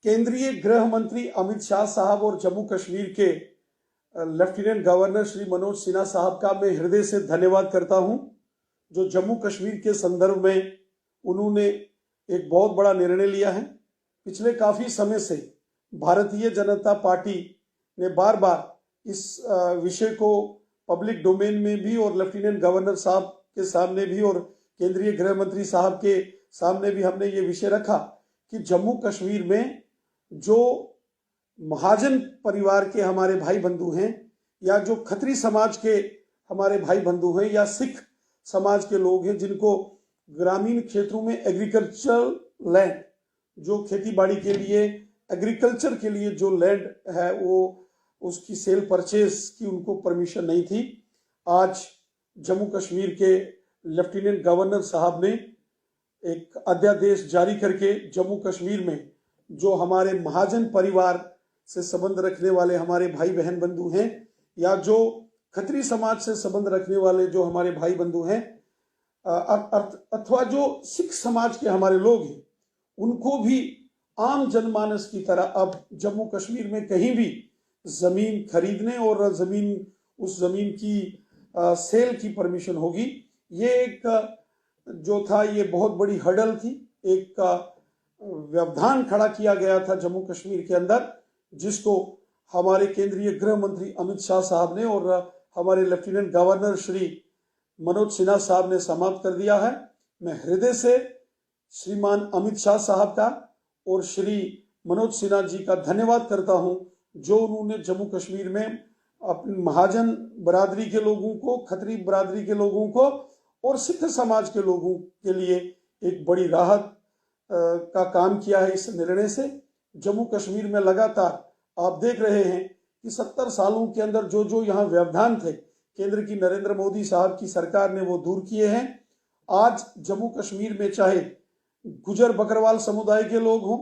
केंद्रीय गृह मंत्री अमित शाह साहब और जम्मू कश्मीर के लेफ्टिनेंट गवर्नर श्री मनोज सिन्हा साहब का मैं हृदय से धन्यवाद करता हूं, जो जम्मू कश्मीर के संदर्भ में उन्होंने एक बहुत बड़ा निर्णय लिया है। पिछले काफी समय से भारतीय जनता पार्टी ने बार बार इस विषय को पब्लिक डोमेन में भी और लेफ्टिनेंट गवर्नर साहब के सामने भी और केंद्रीय गृह मंत्री साहब के सामने भी हमने ये विषय रखा कि जम्मू कश्मीर में जो महाजन परिवार के हमारे भाई बंधु हैं या जो खत्री समाज के हमारे भाई बंधु हैं या सिख समाज के लोग हैं, जिनको ग्रामीण क्षेत्रों में एग्रीकल्चर लैंड, जो खेती बाड़ी के लिए एग्रीकल्चर के लिए जो लैंड है वो उसकी सेल परचेज की उनको परमिशन नहीं थी। आज जम्मू कश्मीर के लेफ्टिनेंट गवर्नर साहब ने एक अध्यादेश जारी करके जम्मू कश्मीर में जो हमारे महाजन परिवार से संबंध रखने वाले हमारे भाई बहन बंधु हैं या जो खत्री समाज से संबंध रखने वाले जो हमारे भाई बंधु हैं अथवा जो सिख समाज के हमारे लोग हैं, उनको भी आम जनमानस की तरह अब जम्मू कश्मीर में कहीं भी जमीन खरीदने और उस जमीन की सेल की परमिशन होगी। ये एक जो था ये बहुत बड़ी हर्डल थी, एक व्यवधान खड़ा किया गया था जम्मू कश्मीर के अंदर, जिसको हमारे केंद्रीय गृह मंत्री अमित शाह साहब ने और हमारे लेफ्टिनेंट गवर्नर श्री मनोज सिन्हा साहब ने समाप्त कर दिया है। मैं हृदय से श्रीमान अमित शाह साहब का और श्री मनोज सिन्हा जी का धन्यवाद करता हूं, जो उन्होंने जम्मू कश्मीर में अपने महाजन बरादरी के लोगों को, खत्री बरादरी के लोगों को और सिख समाज के लोगों के लिए एक बड़ी राहत का काम किया है। इस निर्णय से जम्मू कश्मीर में लगातार आप देख रहे हैं कि 70 सालों के अंदर जो जो यहाँ व्यवधान थे, केंद्र की नरेंद्र मोदी साहब की सरकार ने वो दूर किए हैं। आज जम्मू कश्मीर में चाहे गुजर बकरवाल समुदाय के लोग हों,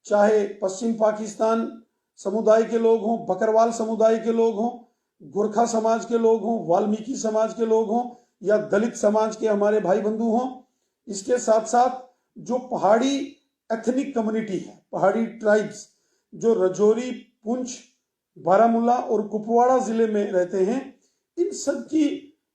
चाहे पश्चिम पाकिस्तान समुदाय के लोग हों, बकरवाल समुदाय के लोग हों, गोरखा समाज के लोग हों, वाल्मीकि समाज के लोग हों या दलित समाज के हमारे भाई बंधु हों, इसके साथ साथ जो पहाड़ी एथनिक कम्युनिटी है, पहाड़ी ट्राइब्स जो रजौरी, पुंछ, बारामूला और कुपवाड़ा जिले में रहते हैं, इन सब की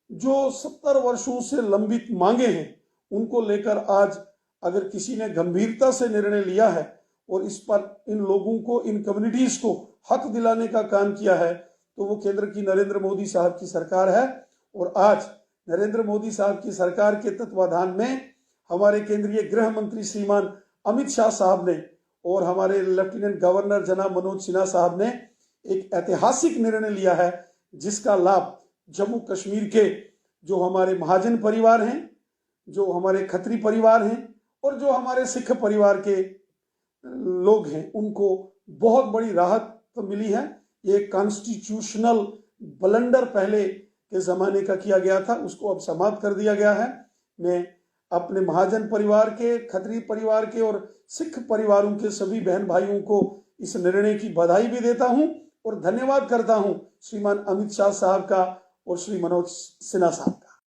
जो 70 वर्षों से लंबित मांगे हैं, उनको लेकर आज अगर किसी ने गंभीरता से निर्णय लिया है और इस पर इन लोगों को, इन कम्युनिटीज को हक दिलाने का काम किया है, तो वो केंद्र की नरेंद्र मोदी साहब की सरकार है। और आज नरेंद्र मोदी साहब की सरकार के तत्वाधान में हमारे केंद्रीय गृह मंत्री श्रीमान अमित शाह साहब ने और हमारे लेफ्टिनेंट गवर्नर जनाब मनोज सिन्हा साहब ने एक ऐतिहासिक निर्णय लिया है, जिसका लाभ जम्मू कश्मीर के जो हमारे महाजन परिवार हैं, जो हमारे खत्री परिवार हैं और जो हमारे सिख परिवार के लोग हैं, उनको बहुत बड़ी राहत तो मिली है। ये कॉन्स्टिट्यूशनल ब्लंडर पहले के जमाने का किया गया था, उसको अब समाप्त कर दिया गया है। मैं अपने महाजन परिवार के, खत्री परिवार के और सिख परिवारों के सभी बहन भाइयों को इस निर्णय की बधाई भी देता हूं और धन्यवाद करता हूं श्रीमान अमित शाह साहब का और श्री मनोज सिन्हा साहब का।